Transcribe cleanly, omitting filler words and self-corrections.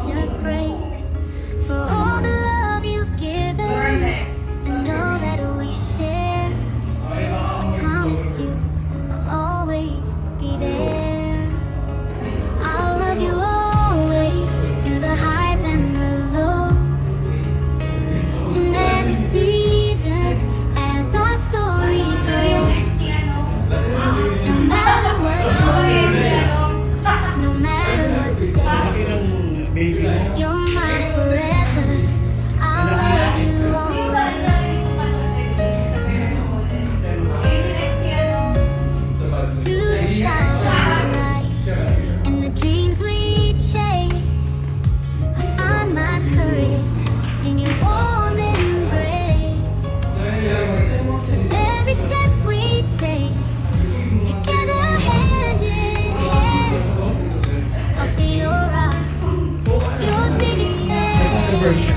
just breaks for all the love you've given and all that we share. I promise you I'll always be there. I'll love you always through the highs and the lows, in every season as our story grows. No matter what goes, no matter what stays, you're mine forever. I'll love you always. Through the trials of life and the dreams we chase, I find my courage in your warm embrace. With every step we take, together hand in hand, I'll be your rock, your biggest fan.